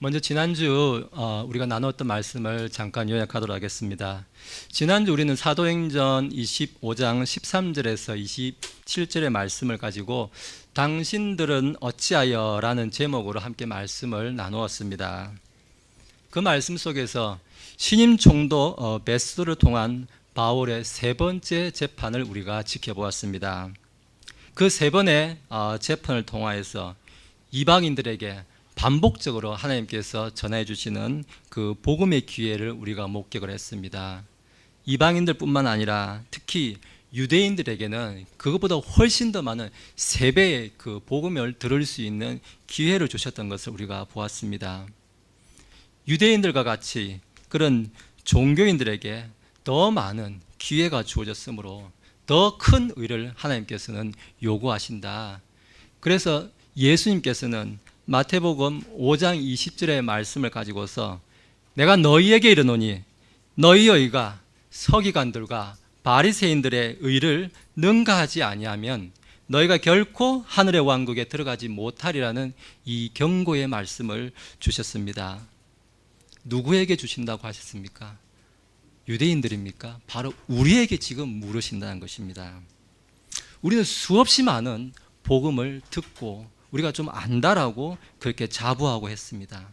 먼저 지난주 우리가 나눴던 말씀을 잠깐 요약하도록 하겠습니다. 지난주 우리는 사도행전 25장 13절에서 27절의 말씀을 가지고 당신들은 어찌하여 라는 제목으로 함께 말씀을 나누었습니다. 그 말씀 속에서 신임 총독 베스도를 통한 바울의 세 번째 재판을 우리가 지켜보았습니다. 그 세 번의 재판을 통하여서 이방인들에게 반복적으로 하나님께서 전해 주시는 그 복음의 기회를 우리가 목격을 했습니다. 이방인들뿐만 아니라 특히 유대인들에게는 그것보다 훨씬 더 많은 3배의 그 복음을 들을 수 있는 기회를 주셨던 것을 우리가 보았습니다. 유대인들과 같이 그런 종교인들에게 더 많은 기회가 주어졌으므로 더 큰 의를 하나님께서는 요구하신다. 그래서 예수님께서는 마태복음 5장 20절의 말씀을 가지고서 내가 너희에게 이르노니 너희 의가 서기관들과 바리새인들의 의를 능가하지 아니하면 너희가 결코 하늘의 왕국에 들어가지 못하리라는 이 경고의 말씀을 주셨습니다. 누구에게 주신다고 하셨습니까? 유대인들입니까? 바로 우리에게 지금 물으신다는 것입니다. 우리는 수없이 많은 복음을 듣고 우리가 좀 안다라고 그렇게 자부하고 했습니다.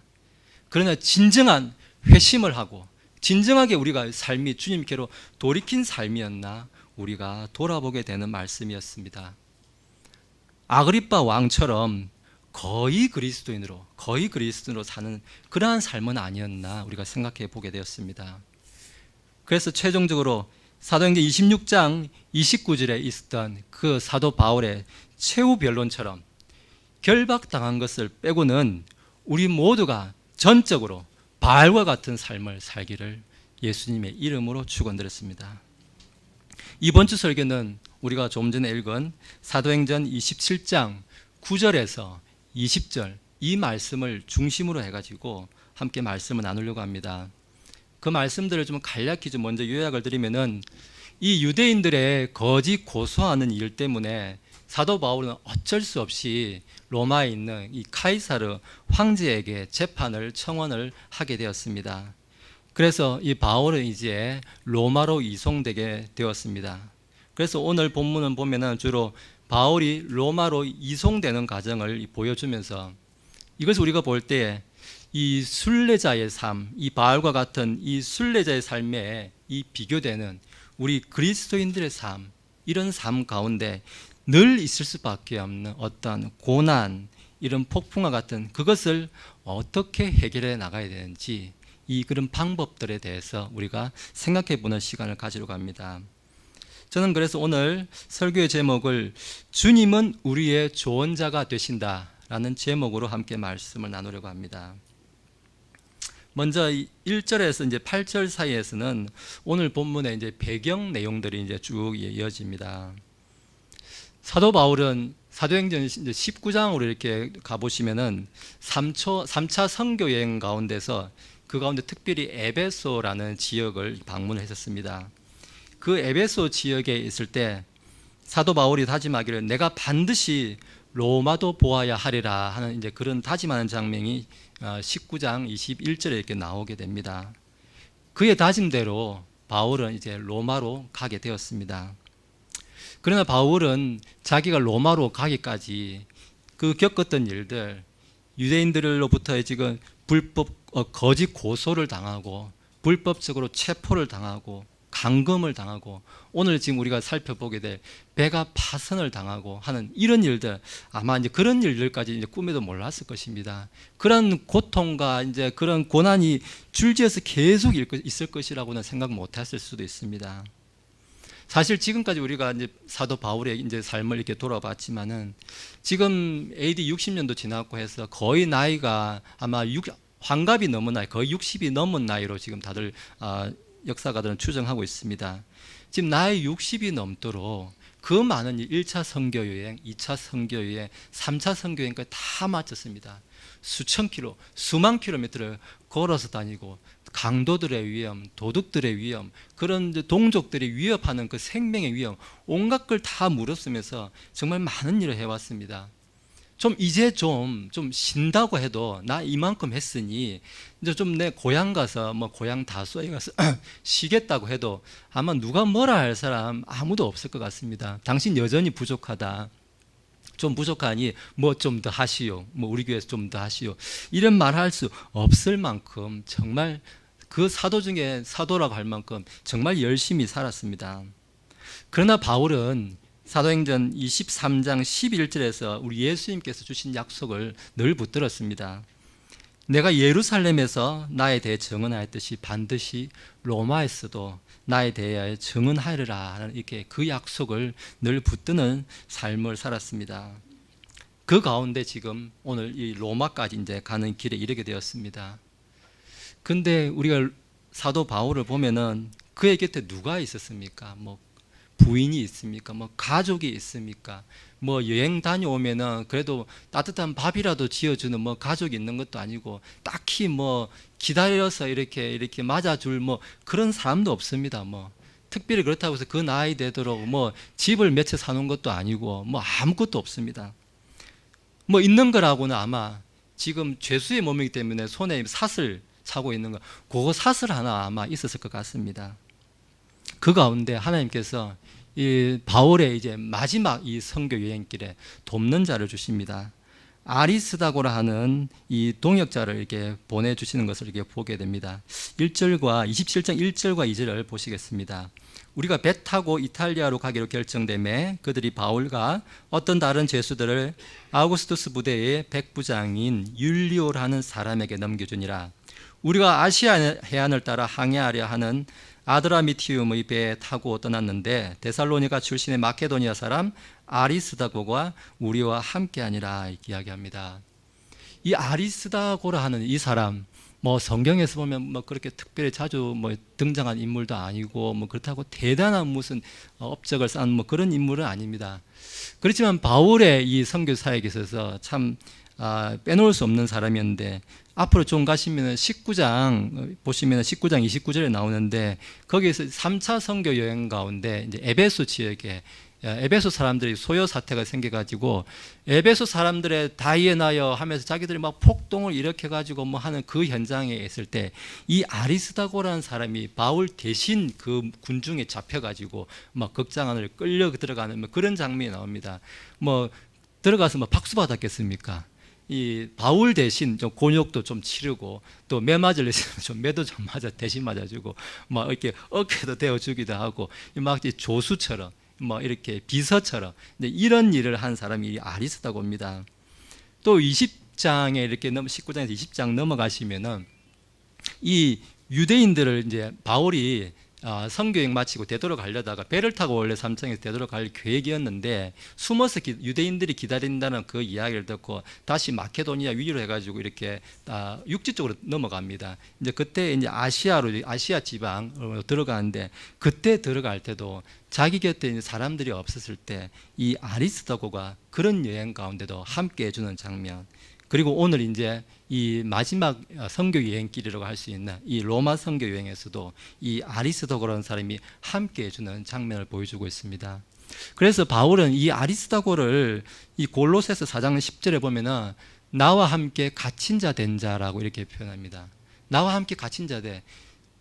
그러나 진정한 회심을 하고 진정하게 우리가 삶이 주님께로 돌이킨 삶이었나 우리가 돌아보게 되는 말씀이었습니다. 아그리빠 왕처럼 거의 그리스도인으로 사는 그러한 삶은 아니었나 우리가 생각해 보게 되었습니다. 그래서 최종적으로 사도행전 26장 29절에 있었던 그 사도 바울의 최후 변론처럼 결박당한 것을 빼고는 우리 모두가 전적으로 바알과 같은 삶을 살기를 예수님의 이름으로 축원드렸습니다. 이번 주 설교는 우리가 좀 전에 읽은 사도행전 27장 9절에서 20절 이 말씀을 중심으로 해가지고 함께 말씀을 나누려고 합니다. 그 말씀들을 좀 간략히 좀 먼저 요약을 드리면은 이 유대인들의 거짓 고소하는 일 때문에 사도 바울은 어쩔 수 없이 로마에 있는 이 카이사르 황제에게 재판을 청원을 하게 되었습니다. 그래서 이 바울은 이제 로마로 이송되게 되었습니다. 그래서 오늘 본문은 보면은 주로 바울이 로마로 이송되는 과정을 보여주면서 이것을 우리가 볼 때 이 순례자의 삶, 이 바울과 같은 이 순례자의 삶에 이 비교되는 우리 그리스도인들의 삶, 이런 삶 가운데 늘 있을 수밖에 없는 어떤 고난, 이런 폭풍과 같은 그것을 어떻게 해결해 나가야 되는지 이 그런 방법들에 대해서 우리가 생각해 보는 시간을 가지려고 합니다. 저는 그래서 오늘 설교의 제목을 주님은 우리의 조언자가 되신다라는 제목으로 함께 말씀을 나누려고 합니다. 먼저 1절에서 이제 8절 사이에서는 오늘 본문의 이제 배경 내용들이 이제 쭉 이어집니다. 사도 바울은 사도행전 19장으로 이렇게 가보시면은 3차 선교 여행 가운데서 그 가운데 특별히 에베소라는 지역을 방문을 했었습니다. 그 에베소 지역에 있을 때 사도 바울이 다짐하기를 내가 반드시 로마도 보아야 하리라 하는 이제 그런 다짐하는 장면이 19장 21절에 이렇게 나오게 됩니다. 그의 다짐대로 바울은 이제 로마로 가게 되었습니다. 그러나 바울은 자기가 로마로 가기까지 그 겪었던 일들, 유대인들로부터 지금 불법 거짓 고소를 당하고 불법적으로 체포를 당하고 감금을 당하고 오늘 지금 우리가 살펴보게 될 배가 파선을 당하고 하는 이런 일들, 아마 이제 그런 일들까지 이제 꿈에도 몰랐을 것입니다. 그런 고통과 이제 그런 고난이 줄지어서 계속 있을 것이라고는 생각 못했을 수도 있습니다. 사실 지금까지 우리가 이제 사도 바울의 이제 삶을 이렇게 돌아봤지만은 지금 AD 60년도 지났고 해서 거의 나이가 아마 환갑이 넘은 나이, 거의 60이 넘은 나이로 지금 다들 역사가들은 추정하고 있습니다. 지금 나이 60이 넘도록 그 많은 1차 선교 여행, 2차 선교 여행, 3차 선교 여행까지 다 마쳤습니다. 수천 킬로, 수만 킬로미터를 걸어서 다니고 강도들의 위험, 도둑들의 위험, 그런 동족들이 위협하는 그 생명의 위험, 온갖 걸 다 무릅쓰면서 정말 많은 일을 해왔습니다. 좀 이제 좀 쉰다고 해도 나 이만큼 했으니 이제 좀 내 고향 가서 뭐 고향 다소에 가서 쉬겠다고 해도 아마 누가 뭐라 할 사람 아무도 없을 것 같습니다. 당신 여전히 부족하다. 좀 부족하니 뭐 좀 더 하시오. 뭐 우리 교회에서 좀 더 하시오. 이런 말 할 수 없을 만큼 정말 그 사도 중에 사도라고 할 만큼 정말 열심히 살았습니다. 그러나 바울은 사도행전 23장 11절에서 우리 예수님께서 주신 약속을 늘 붙들었습니다. 내가 예루살렘에서 나에 대해 증언하였듯이 반드시 로마에서도 나에 대해 증언하리라 하는 이렇게 그 약속을 늘 붙드는 삶을 살았습니다. 그 가운데 지금 오늘 이 로마까지 이제 가는 길에 이르게 되었습니다. 근데 우리가 사도 바울을 보면은 그의 곁에 누가 있었습니까? 뭐 부인이 있습니까? 뭐 가족이 있습니까? 뭐 여행 다녀오면은 그래도 따뜻한 밥이라도 지어주는 뭐 가족이 있는 것도 아니고 딱히 뭐 기다려서 이렇게 맞아줄 뭐 그런 사람도 없습니다. 뭐 특별히 그렇다고 해서 그 나이 되도록 뭐 집을 몇 채 사놓은 것도 아니고 뭐 아무것도 없습니다. 뭐 있는 거라고는 아마 지금 죄수의 몸이기 때문에 손에 삿을 차고 있는 거, 그거 삿을 하나 아마 있었을 것 같습니다. 그 가운데 하나님께서 이 바울의 이제 마지막 이 선교 여행길에 돕는 자를 주십니다. 아리스다고라 하는 이 동역자를 이렇게 보내주시는 것을 이렇게 보게 됩니다. 1절과 27장 1절과 2절을 보시겠습니다. 우리가 배 타고 이탈리아로 가기로 결정되매 그들이 바울과 어떤 다른 죄수들을 아우구스투스 부대의 백부장인 율리오라는 사람에게 넘겨주니라. 우리가 아시아 해안을 따라 항해하려 하는 아드라미티움의 배에 타고 떠났는데 데살로니가 출신의 마케도니아 사람 아리스다고가 우리와 함께하니라 이야기합니다. 이 아리스다고라 하는 이 사람, 뭐 성경에서 보면 뭐 그렇게 특별히 자주 뭐 등장한 인물도 아니고 뭐 그렇다고 대단한 무슨 업적을 쌓은 뭐 그런 인물은 아닙니다. 그렇지만 바울의 이 선교 사역에 있어서 참 빼놓을 수 없는 사람이었는데, 앞으로 좀 가시면 19장 보시면 19장 29절에 나오는데, 거기에서 3차 선교 여행 가운데 이제 에베소 지역에 에베소 사람들이 소요 사태가 생겨가지고 에베소 사람들의 다이애나여 하면서 자기들이 막 폭동을 일으켜가지고 뭐 하는 그 현장에 있을 때 이 아리스다고라는 사람이 바울 대신 그 군중에 잡혀가지고 막 극장 안을 끌려 들어가는 뭐 그런 장면이 나옵니다. 뭐 들어가서 뭐 박수 받았겠습니까? 이 바울 대신 좀 곤욕도 좀 치르고 또 매 맞을 좀 매도 좀 맞아 대신 맞아주고 막 이렇게 어깨도 대어주기도 하고 막 조수처럼 뭐 이렇게 비서처럼 이런 일을 한 사람이 아리스다고입니다. 또 20장에 이렇게 19장에서 20장 넘어가시면은 이 유대인들을 이제 바울이 선교행 마치고 되돌아가려다가 배를 타고 원래 삼청에서 되돌아갈 계획이었는데 숨어서 유대인들이 기다린다는 그 이야기를 듣고 다시 마케도니아 위로 해가지고 이렇게 육지 쪽으로 넘어갑니다. 이제 그때 이제 아시아 지방으로 들어가는데, 그때 들어갈 때도 자기 곁에 있는 사람들이 없었을 때 이 아리스다고가 그런 여행 가운데도 함께 해주는 장면, 그리고 오늘 이제 이 마지막 선교 여행길이라고 할 수 있는 이 로마 선교 여행에서도 이 아리스다고라는 사람이 함께 해주는 장면을 보여주고 있습니다. 그래서 바울은 이 아리스다고를 이 골로새서 4장 10절에 보면은 나와 함께 갇힌 자 된 자라고 이렇게 표현합니다. 나와 함께 갇힌 자 돼.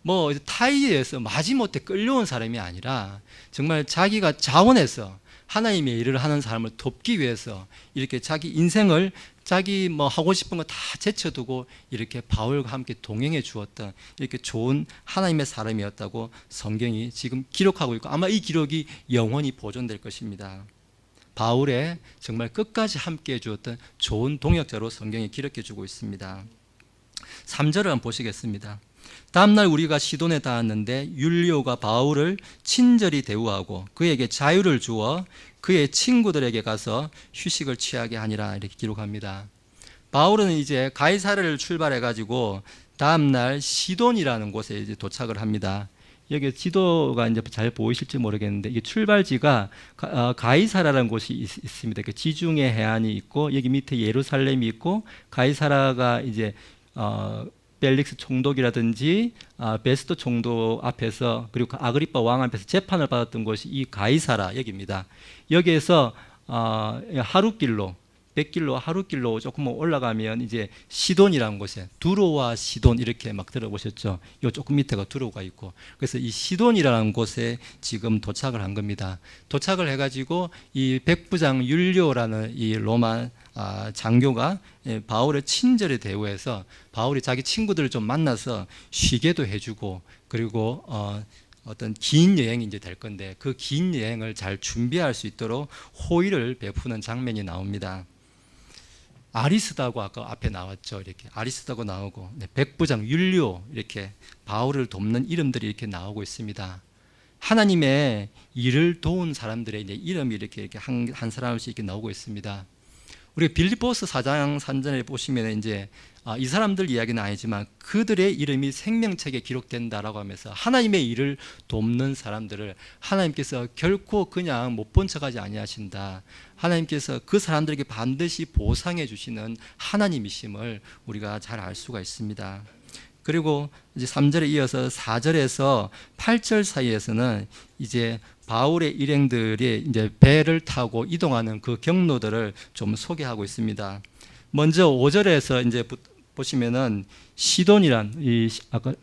뭐 타이에서 마지못해 끌려온 사람이 아니라 정말 자기가 자원해서 하나님의 일을 하는 사람을 돕기 위해서 이렇게 자기 인생을 자기 뭐 하고 싶은 거 다 제쳐두고 이렇게 바울과 함께 동행해 주었던 이렇게 좋은 하나님의 사람이었다고 성경이 지금 기록하고 있고, 아마 이 기록이 영원히 보존될 것입니다. 바울의 정말 끝까지 함께 해주었던 좋은 동역자로 성경이 기록해 주고 있습니다. 3절을 한번 보시겠습니다. 다음날 우리가 시돈에 닿았는데 율리오가 바울을 친절히 대우하고 그에게 자유를 주어 그의 친구들에게 가서 휴식을 취하게 하니라 이렇게 기록합니다. 바울은 이제 가이사랴를 출발해 가지고 다음날 시돈이라는 곳에 이제 도착을 합니다. 여기 지도가 이제 잘 보이실지 모르겠는데 이게 출발지가 가이사랴라는 곳이 있습니다. 그 지중해 해안이 있고 여기 밑에 예루살렘이 있고, 가이사랴가 이제 벨릭스 총독이라든지 베스토 총독 앞에서, 그리고 아그리파 왕 앞에서 재판을 받았던 곳이 이 가이사랴 여기입니다. 여기에서 하루길로 100길로 하루길로 조금 올라가면 이제 시돈이라는 곳에 두로와 시돈 이렇게 막 들어보셨죠? 요 조금 밑에가 두로가 있고 그래서 이 시돈이라는 곳에 지금 도착을 한 겁니다. 도착을 해가지고 이 백부장 율리오라는 이 로마 장교가 바울의 친절에 대우해서 바울이 자기 친구들을 좀 만나서 쉬게도 해주고 그리고 어떤 긴 여행이 이제 될 건데 그 긴 여행을 잘 준비할 수 있도록 호의를 베푸는 장면이 나옵니다. 아리스다고 아까 앞에 나왔죠. 이렇게 아리스다고 나오고 백부장 율리오 이렇게 바울을 돕는 이름들이 이렇게 나오고 있습니다. 하나님의 일을 도운 사람들의 이제 이름이 이렇게 한 사람씩 이렇게 나오고 있습니다. 우리 빌립보서 4장 3절에 보시면 이제 이 사람들 이야기는 아니지만 그들의 이름이 생명책에 기록된다라고 하면서 하나님의 일을 돕는 사람들을 하나님께서 결코 그냥 못 본 척하지 아니하신다. 하나님께서 그 사람들에게 반드시 보상해 주시는 하나님이심을 우리가 잘 알 수가 있습니다. 그리고 이제 3절에 이어서 4절에서 8절 사이에서는 이제 바울의 일행들이 이제 배를 타고 이동하는 그 경로들을 좀 소개하고 있습니다. 먼저 5절에서 이제 보시면은 시돈이란 이 아까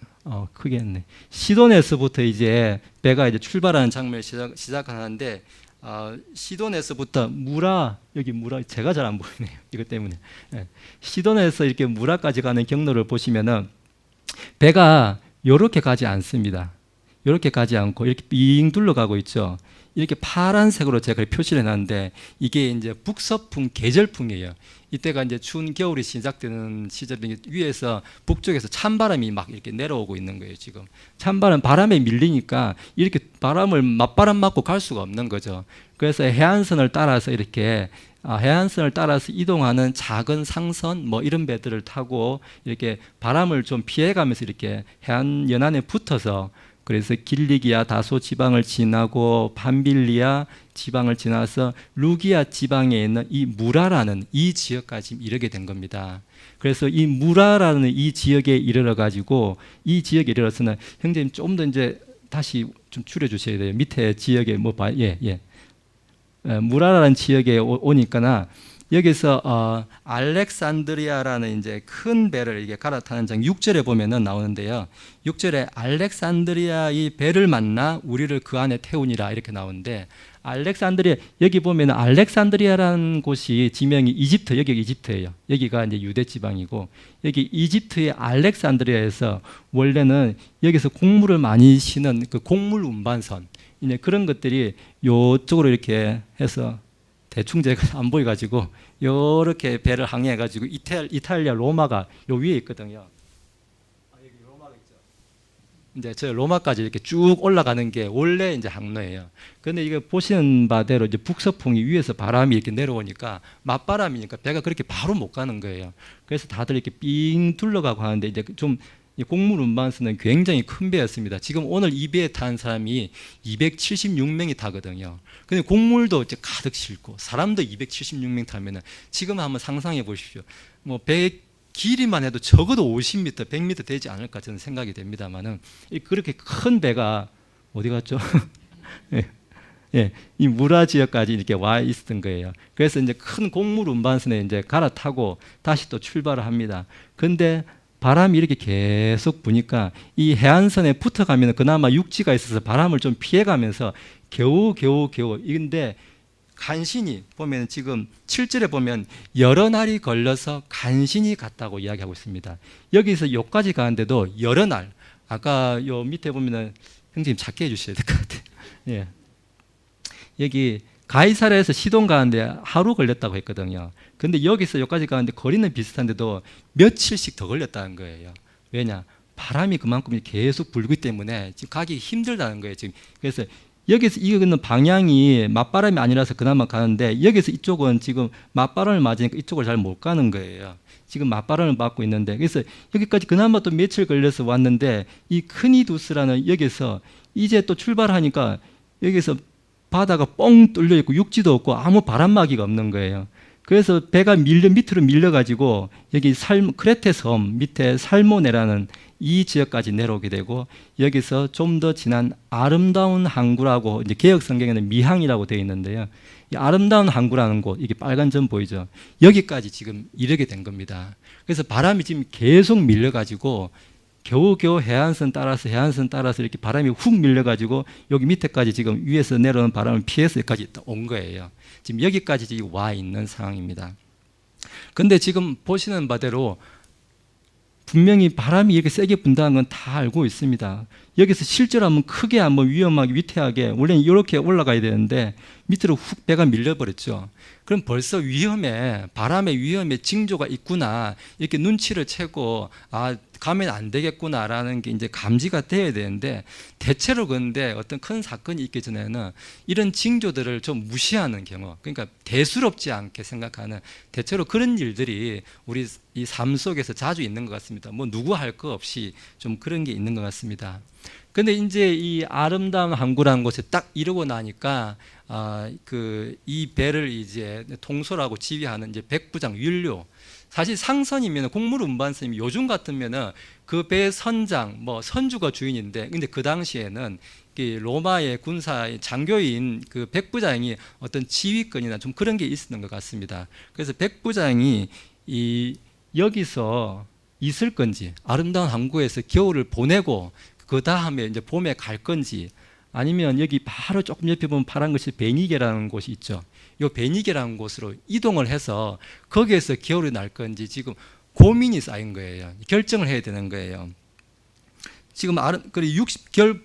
크게 했네. 시돈에서부터 이제 배가 이제 출발하는 장면을 시작하는데 시돈에서부터 여기 무라 제가 잘 안 보이네요. 이것 때문에 시돈에서 이렇게 무라까지 가는 경로를 보시면은 배가 이렇게 가지 않습니다. 이렇게 가지 않고 이렇게 빙 둘러가고 있죠. 이렇게 파란색으로 제가 표시를 해놨는데 이게 이제 북서풍 계절풍이에요. 이때가 이제 추운 겨울이 시작되는 시절에 위에서 북쪽에서 찬바람이 막 이렇게 내려오고 있는 거예요. 지금 찬바람 바람에 밀리니까 이렇게 맞바람 맞고 갈 수가 없는 거죠. 그래서 해안선을 따라서 이렇게 해안선을 따라서 이동하는 작은 상선 뭐 이런 배들을 타고 이렇게 바람을 좀 피해가면서 이렇게 해안 연안에 붙어서 그래서 길리기아 다소 지방을 지나고 밤빌리아 지방을 지나서 루기아 지방에 있는 이 무라라는 이 지역까지 이르게 된 겁니다. 그래서 이 무라라는 이 지역에 이르러 가지고 이 지역에 이르러서는 형제님 좀 더 이제 다시 좀 줄여 주셔야 돼요. 밑에 지역에 무라라는 지역에 오니까나 여기서 알렉산드리아라는 이제 큰 배를 이게 갈아타는 장 6절에 보면은 나오는데요. 6절에 알렉산드리아 이 배를 만나 우리를 그 안에 태우니라 이렇게 나오는데 알렉산드리아 여기 보면 알렉산드리아라는 곳이 지명이 이집트 여기가 이집트예요. 여기가 이제 유대 지방이고 여기 이집트의 알렉산드리아에서 원래는 여기서 곡물을 많이 시는 그 곡물 운반선 이제 그런 것들이 요쪽으로 이렇게 해서 대충 제가 안 보여가지고 이렇게 배를 항해해가지고 이탈리아 로마가 요 위에 있거든요. 여기 로마가 있죠. 이제 저 로마까지 이렇게 쭉 올라가는 게 원래 이제 항로예요. 그런데 이거 보시는 바대로 이제 북서풍이 위에서 바람이 이렇게 내려오니까 맞바람이니까 배가 그렇게 바로 못 가는 거예요. 그래서 다들 이렇게 삥 둘러가고 하는데 이제 좀 곡물 운반선은 굉장히 큰 배였습니다. 지금 오늘 이 배에 탄 사람이 276명이 타거든요. 근데 곡물도 이제 가득 싣고 사람도 276명 타면은 지금 한번 상상해 보십시오. 뭐 배 길이만 해도 적어도 50m, 100m 되지 않을까 저는 생각이 됩니다만은 그렇게 큰 배가 어디 갔죠? 이 무라 지역까지 이렇게 와 있었던 거예요. 그래서 이제 큰 곡물 운반선에 이제 갈아타고 다시 또 출발을 합니다. 근데 바람이 이렇게 계속 부니까 이 해안선에 붙어가면 그나마 육지가 있어서 바람을 좀 피해가면서 겨우 이건데 간신히 보면 지금 7절에 보면 여러 날이 걸려서 간신히 갔다고 이야기하고 있습니다. 여기서 여기까지 가는데도 여러 날 아까 요 밑에 보면은 형님 작게 해주셔야 될 것 같아요. 예. 여기 가이사랴에서 시돈 가는데 하루 걸렸다고 했거든요. 근데 여기서 여기까지 가는데 거리는 비슷한데도 며칠씩 더 걸렸다는 거예요. 왜냐? 바람이 그만큼 계속 불기 때문에 지금 가기 힘들다는 거예요. 지금 그래서 여기서 이거는 방향이 맞바람이 아니라서 그나마 가는데 여기서 이쪽은 지금 맞바람을 맞으니까 이쪽을 잘 못 가는 거예요. 지금 맞바람을 맞고 있는데 그래서 여기까지 그나마 또 며칠 걸려서 왔는데 이 크니두스라는 여기서 이제 또 출발하니까 여기서 바다가 뻥 뚫려 있고 육지도 없고 아무 바람막이가 없는 거예요. 그래서 배가 밑으로 밀려가지고 여기 크레테 섬 밑에 살모네라는 이 지역까지 내려오게 되고 여기서 좀 더 지난 아름다운 항구라고 이제 개역 성경에는 미항이라고 되어 있는데요. 이 아름다운 항구라는 곳, 이게 빨간 점 보이죠? 여기까지 지금 이르게 된 겁니다. 그래서 바람이 지금 계속 밀려가지고 겨우겨우 해안선 따라서 이렇게 바람이 훅 밀려가지고 여기 밑에까지 지금 위에서 내려오는 바람을 피해서 여기까지 온 거예요. 지금 여기까지 지금 와 있는 상황입니다. 근데 지금 보시는 바대로 분명히 바람이 이렇게 세게 분다는 건 다 알고 있습니다. 여기서 실제로 한번 크게 한번 위험하게 위태하게 원래는 이렇게 올라가야 되는데 밑으로 훅 배가 밀려버렸죠. 그럼 벌써 위험에 바람의 위험에 징조가 있구나 이렇게 눈치를 채고 가면 안 되겠구나라는 게 이제 감지가 돼야 되는데 대체로 그런데 어떤 큰 사건이 있기 전에는 이런 징조들을 좀 무시하는 경우, 그러니까 대수롭지 않게 생각하는 대체로 그런 일들이 우리 이 삶 속에서 자주 있는 것 같습니다. 뭐 누구 할 거 없이 좀 그런 게 있는 것 같습니다. 근데 이제 이 아름다운 항구라는 곳에 딱 이르고 나니까 이 배를 이제 통솔하고 지휘하는 이제 백부장 율료, 사실 상선이면 공물 운반선이면 요즘 같으면은 그 배 선장 뭐 선주가 주인인데 근데 그 당시에는 로마의 군사의 장교인 그 백부장이 어떤 지휘권이나 좀 그런 게 있었던 것 같습니다. 그래서 백부장이 여기서 있을 건지 아름다운 항구에서 겨울을 보내고 그 다음에 이제 봄에 갈 건지 아니면 여기 바로 조금 옆에 보면 파란 것이 베니게라는 곳이 있죠. 이 베니게라는 곳으로 이동을 해서 거기에서 겨울이 날 건지 지금 고민이 쌓인 거예요. 결정을 해야 되는 거예요. 지금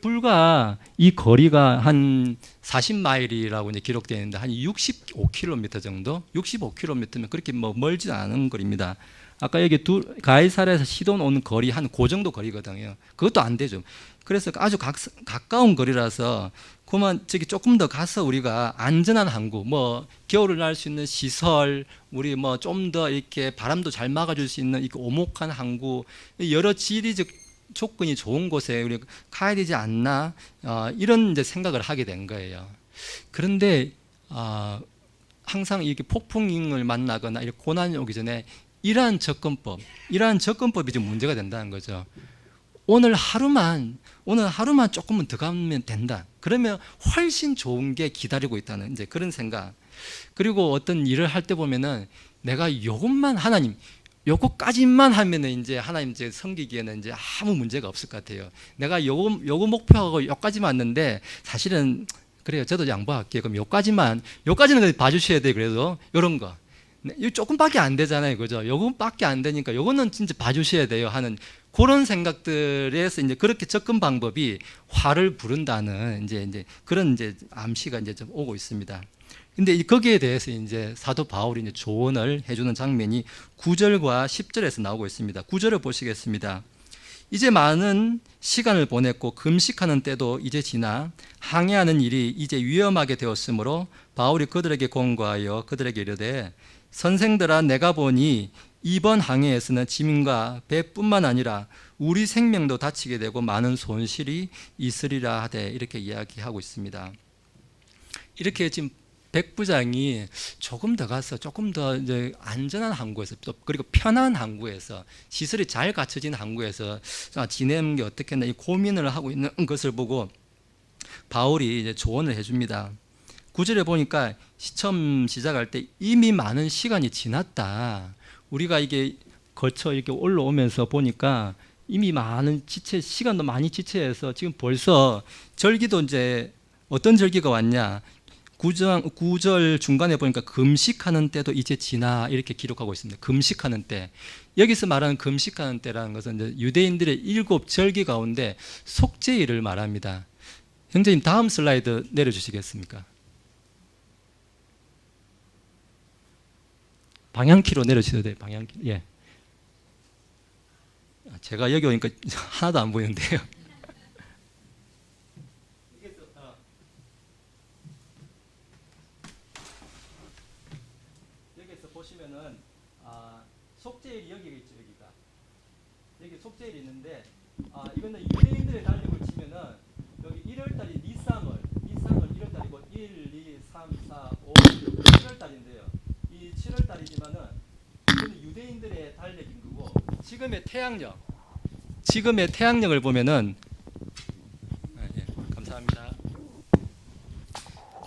불과 이 거리가 한 40마일이라고 이제 기록되어 있는데 한 65km 정도, 65km면 그렇게 뭐 멀지 않은 거리입니다. 아까 여기 가이사랴에서 시돈 오는 거리 한 그 정도 거리거든요. 그것도 안 되죠. 그래서 아주 가까운 거리라서 그만 저기 조금 더 가서 우리가 안전한 항구, 뭐 겨울을 날 수 있는 시설, 우리 뭐 좀 더 이렇게 바람도 잘 막아줄 수 있는 이렇게 오목한 항구, 여러 지리적 조건이 좋은 곳에 우리 가야 되지 않나 이런 이제 생각을 하게 된 거예요. 그런데 항상 이렇게 폭풍을 만나거나 이렇게 고난이 오기 전에 이러한 접근법이 좀 문제가 된다는 거죠. 오늘 하루만 조금은 더 가면 된다. 그러면 훨씬 좋은 게 기다리고 있다는 이제 그런 생각. 그리고 어떤 일을 할 때 보면은 내가 요것만 하나님, 요거까지만 하면은 이제 하나님 이제 섬기기에는 이제 아무 문제가 없을 것 같아요. 내가 요거 목표하고 요까지만 왔는데 사실은 그래요. 저도 양보할게요. 그럼 요까지는 봐주셔야 돼요. 그래도 요런 거. 이거 조금밖에 안 되잖아요, 그죠? 요거밖에 안 되니까 요거는 진짜 봐주셔야 돼요 하는 그런 생각들에서 이제 그렇게 접근 방법이 화를 부른다는 이제 그런 이제 암시가 이제 좀 오고 있습니다. 근데 거기에 대해서 이제 사도 바울이 이제 조언을 해주는 장면이 9절과 10절에서 나오고 있습니다. 9절을 보시겠습니다. 이제 많은 시간을 보냈고 금식하는 때도 이제 지나 항해하는 일이 이제 위험하게 되었으므로 바울이 그들에게 권고하여 그들에게 이르되 선생들아 내가 보니 이번 항해에서는 짐과 배뿐만 아니라 우리 생명도 다치게 되고 많은 손실이 있으리라 하되 이렇게 이야기하고 있습니다. 이렇게 지금 백부장이 조금 더 가서 조금 더 이제 안전한 항구에서 그리고 편한 항구에서 시설이 잘 갖춰진 항구에서 지내는 게 어떻겠나 이 고민을 하고 있는 것을 보고 바울이 이제 조언을 해줍니다. 9절에 보니까 처음 시작할 때 이미 많은 시간이 지났다. 우리가 이게 걸쳐 이렇게 올라오면서 보니까 이미 많은 시간도 많이 지체해서 지금 벌써 절기도 이제 어떤 절기가 왔냐. 9절 중간에 보니까 금식하는 때도 이제 지나 이렇게 기록하고 있습니다. 금식하는 때. 여기서 말하는 금식하는 때라는 것은 이제 유대인들의 7절기 가운데 속죄일을 말합니다. 형제님 다음 슬라이드 내려주시겠습니까? 방향키로 내려주셔도 돼요. 방향키. 예. 제가 여기 오니까 하나도 안 보이는데요. 여기서 보시면은 속죄일이 여기 있죠. 여기 속죄일이 있는데 이거는 유대인들의 달력을 치면은 여기 1월달이 니산월 1월달이고 1, 2, 3, 4, 5, 6, 7월달인데요. 이 7월달이지만은 이거는 유대인들의 달력인 거고 지금의 태양력 지금의 태양력을 보면은 예, 감사합니다.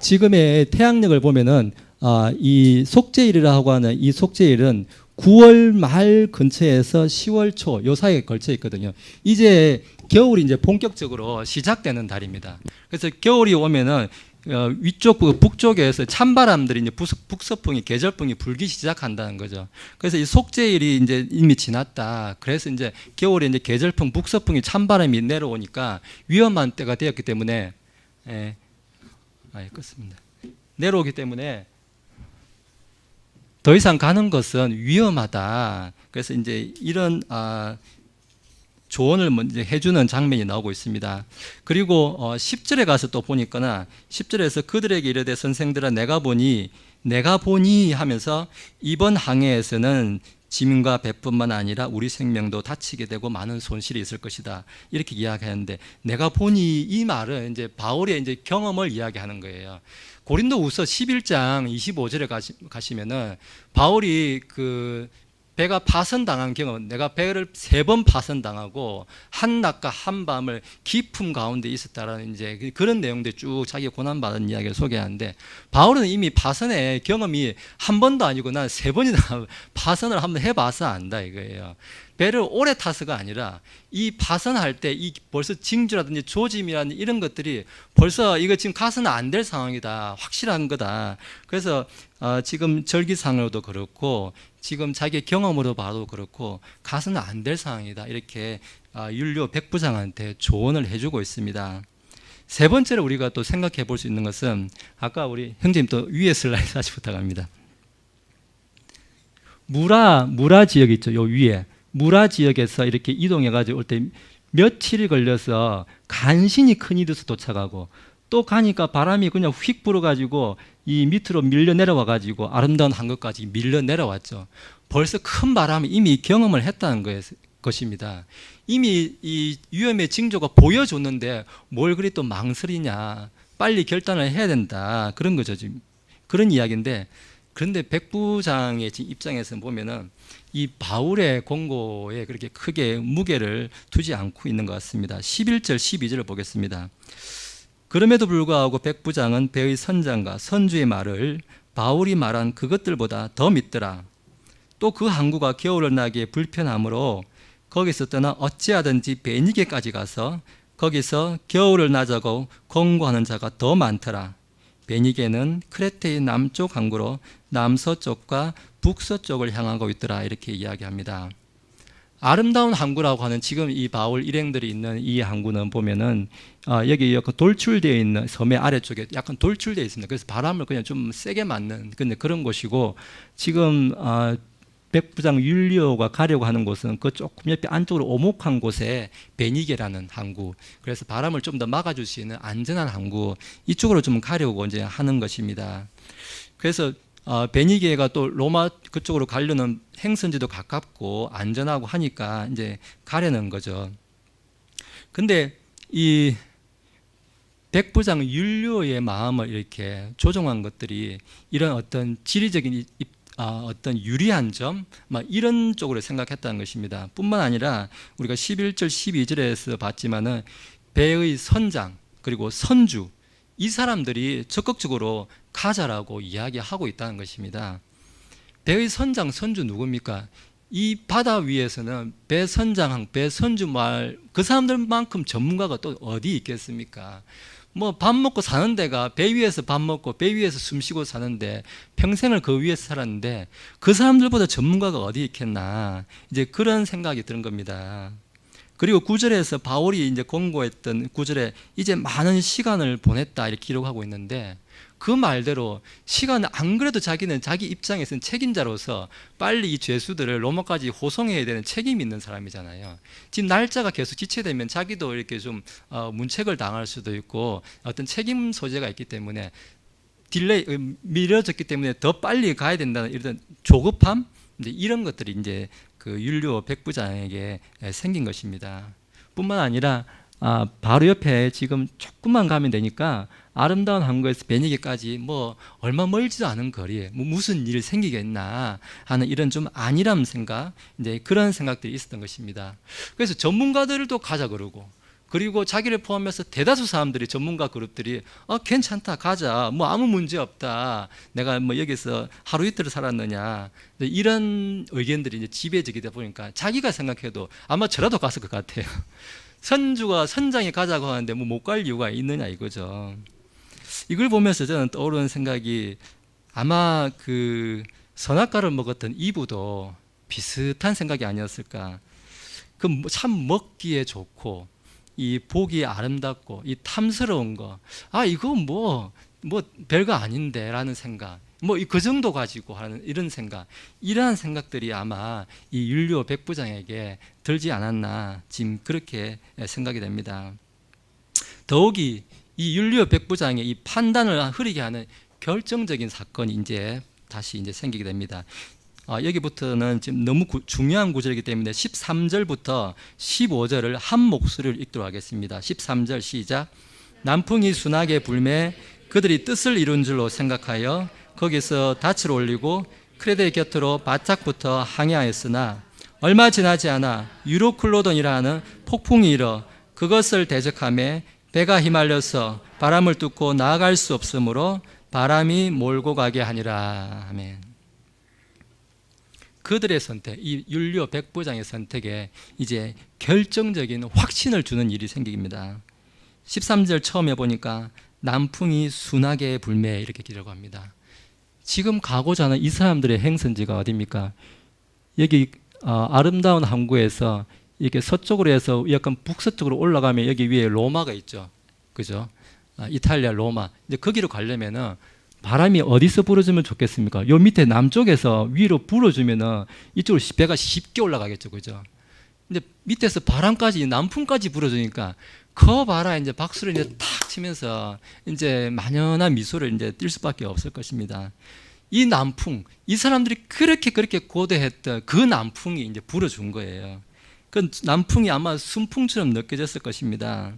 지금의 태양력을 보면은 이 속재일이라고 하는 이 속재일은 9월 말 근처에서 10월 초 요 사이에 걸쳐 있거든요. 이제 겨울이 이제 본격적으로 시작되는 달입니다. 그래서 겨울이 오면은 위쪽 북쪽에서 찬바람들이 이제 북서풍이 계절풍이 불기 시작한다는 거죠. 그래서 이 속재일이 이제 이미 지났다. 그래서 이제 겨울에 이제 계절풍 북서풍이 찬바람이 내려오니까 위험한 때가 되었기 때문에 그렇습니다. 내려오기 때문에 더 이상 가는 것은 위험하다. 그래서 이제 이런 조언을 먼저 해주는 장면이 나오고 있습니다. 그리고 10절에 가서 또 보니까 10절에서 그들에게 이르되 선생들아 내가 보니 하면서 이번 항해에서는 짐과 배뿐만 아니라 우리 생명도 다치게 되고 많은 손실이 있을 것이다. 이렇게 이야기하는데 내가 보니 이 말은 이제 바울의 이제 경험을 이야기하는 거예요. 고린도후서 11장 25절에 가시면은 바울이 그 배가 파선당한 경험, 내가 배를 3번 파선당하고 한낮과 한밤을 깊음 가운데 있었다라는 이제 그런 내용들 쭉 자기 고난받은 이야기를 소개하는데 바울은 이미 파선의 경험이 한 번도 아니고 난 3번이나 파선을 한번 해봐서 안다 이거예요. 배를 오래 타서가 아니라 이 파선할 때 이 벌써 징조라든지 조짐이라든지 이런 것들이 벌써 이거 지금 가서는 안 될 상황이다. 확실한 거다. 그래서 지금 절기상으로도 그렇고 지금 자기의 경험으로 봐도 그렇고 가서는 안 될 상황이다. 이렇게 율료 백부장한테 조언을 해주고 있습니다. 세 번째로 우리가 또 생각해 볼 수 있는 것은 아까 우리 형제님 또 위에 슬라이드 다시 부탁합니다. 무라 지역 있죠. 요 위에. 무라 지역에서 이렇게 이동해가지고 올 때 며칠이 걸려서 간신히 크니드스 도착하고 또 가니까 바람이 그냥 휙 불어가지고 이 밑으로 밀려 내려와가지고 아름다운 한국까지 밀려 내려왔죠. 벌써 큰 바람을 이미 경험을 했다는 것입니다. 이미 이 위험의 징조가 보여줬는데 뭘 그리 또 망설이냐. 빨리 결단을 해야 된다. 그런 거죠. 지금. 그런 이야기인데 그런데 백부장의 입장에서 보면은 이 바울의 권고에 그렇게 크게 무게를 두지 않고 있는 것 같습니다. 11절, 12절을 보겠습니다. 그럼에도 불구하고 백부장은 배의 선장과 선주의 말을 바울이 말한 그것들보다 더 믿더라. 또 그 항구가 겨울을 나기에 불편하므로 거기서 떠나 어찌하든지 베니게까지 가서 거기서 겨울을 나자고 권고하는 자가 더 많더라. 베니게는 크레테의 남쪽 항구로 남서쪽과 북서쪽을 향하고 있더라. 이렇게 이야기합니다. 아름다운 항구라고 하는 지금 이 바울 일행들이 있는 이 항구는 보면은 여기 돌출되어 있는 섬의 아래쪽에 약간 돌출되어 있습니다. 그래서 바람을 그냥 좀 세게 맞는 근데 그런 곳이고 지금 백부장 율리오가 가려고 하는 곳은 그 조금 옆에 안쪽으로 오목한 곳에 베니게라는 항구. 그래서 바람을 좀 더 막아줄 수 있는 안전한 항구 이쪽으로 좀 가려고 이제 하는 것입니다. 그래서 베니게가 또 로마 그쪽으로 가려는 행선지도 가깝고 안전하고 하니까 이제 가려는 거죠. 근데 이 백부장 율리오의 마음을 이렇게 조종한 것들이 이런 어떤 지리적인 어떤 유리한 점 이런 쪽으로 생각했다는 것입니다. 뿐만 아니라 우리가 11절 12절에서 봤지만은 배의 선장 그리고 선주 이 사람들이 적극적으로 가자라고 이야기하고 있다는 것입니다. 배의 선장, 선주 누굽니까? 이 바다 위에서는 배 선장, 배 선주 말 그 사람들만큼 전문가가 또 어디 있겠습니까? 뭐 밥 먹고 사는 데가 배 위에서 밥 먹고 배 위에서 숨 쉬고 사는데 평생을 그 위에서 살았는데 그 사람들보다 전문가가 어디 있겠나 이제 그런 생각이 드는 겁니다. 그리고 9절에서 바울이 이제 권고했던 9절에 이제 많은 시간을 보냈다 이렇게 기록하고 있는데 그 말대로 시간은 안 그래도 자기는 자기 입장에서는 책임자로서 빨리 이 죄수들을 로마까지 호송해야 되는 책임이 있는 사람이잖아요. 지금 날짜가 계속 지체되면 자기도 이렇게 좀 문책을 당할 수도 있고 어떤 책임 소재가 있기 때문에 미뤄졌기 때문에 더 빨리 가야 된다는 이런 조급함 이제 이런 것들이 이제 그 율리오 백부장에게 생긴 것입니다. 뿐만 아니라 바로 옆에 지금 조금만 가면 되니까 아름다운 항구에서 베니게까지 뭐 얼마 멀지도 않은 거리에 뭐 무슨 일이 생기겠나 하는 이런 좀 안일함 생각, 이제 그런 생각들이 있었던 것입니다. 그래서 전문가들도 가자 그러고, 그리고 자기를 포함해서 대다수 사람들이, 전문가 그룹들이 괜찮다, 가자, 뭐 아무 문제 없다, 내가 뭐 여기서 하루 이틀을 살았느냐, 이런 의견들이 이제 지배적이다 보니까 자기가 생각해도 아마 저라도 갔을 것 같아요. 선주가 선장에 가자고 하는데 뭐 못 갈 이유가 있느냐 이거죠. 이걸 보면서 저는 떠오르는 생각이, 아마 그 선악과를 먹었던 이브도 비슷한 생각이 아니었을까. 그 참 먹기에 좋고 이 보기 아름답고 이 탐스러운 거, 이거 뭐 별거 아닌데 라는 생각, 뭐 그 정도 가지고 하는 이런 생각, 이러한 생각들이 아마 이 율리오 백부장에게 들지 않았나, 지금 그렇게 생각이 됩니다. 더욱이 이 율리오 백부장의 이 판단을 흐리게 하는 결정적인 사건이 이제 다시 이제 생기게 됩니다. 여기부터는 지금 너무 중요한 구절이기 때문에 13절부터 15절을 한 목소리를 읽도록 하겠습니다. 13절 시작. 남풍이 순하게 불매 그들이 뜻을 이룬 줄로 생각하여 거기서 닻을 올리고 크레데 곁으로 바짝부터 항해하였으나 얼마 지나지 않아 유로클로돈이라는 폭풍이 일어 그것을 대적하며 배가 휘말려서 바람을 뚫고 나아갈 수 없으므로 바람이 몰고 가게 하니라. 아멘. 그들의 선택, 이 율리오 백부장의 선택에 이제 결정적인 확신을 주는 일이 생깁니다. 13절 처음에 보니까 남풍이 순하게 불매 이렇게 기록합니다. 지금 가고자 하는 이 사람들의 행선지가 어디입니까? 여기 아름다운 항구에서 이렇게 서쪽으로 해서 약간 북서쪽으로 올라가면 여기 위에 로마가 있죠. 그죠? 이탈리아 로마. 이제 거기로 가려면은 바람이 어디서 불어주면 좋겠습니까? 요 밑에 남쪽에서 위로 불어주면은 이쪽으로 배가 쉽게 올라가겠죠. 그죠? 이제 밑에서 바람까지, 남풍까지 불어주니까 그 봐라, 이제 박수를 이제 탁 치면서 이제 만연한 미소를 이제 띌 수밖에 없을 것입니다. 이 남풍, 이 사람들이 그렇게 고대했던 그 남풍이 이제 불어준 거예요. 그 남풍이 아마 순풍처럼 느껴졌을 것입니다.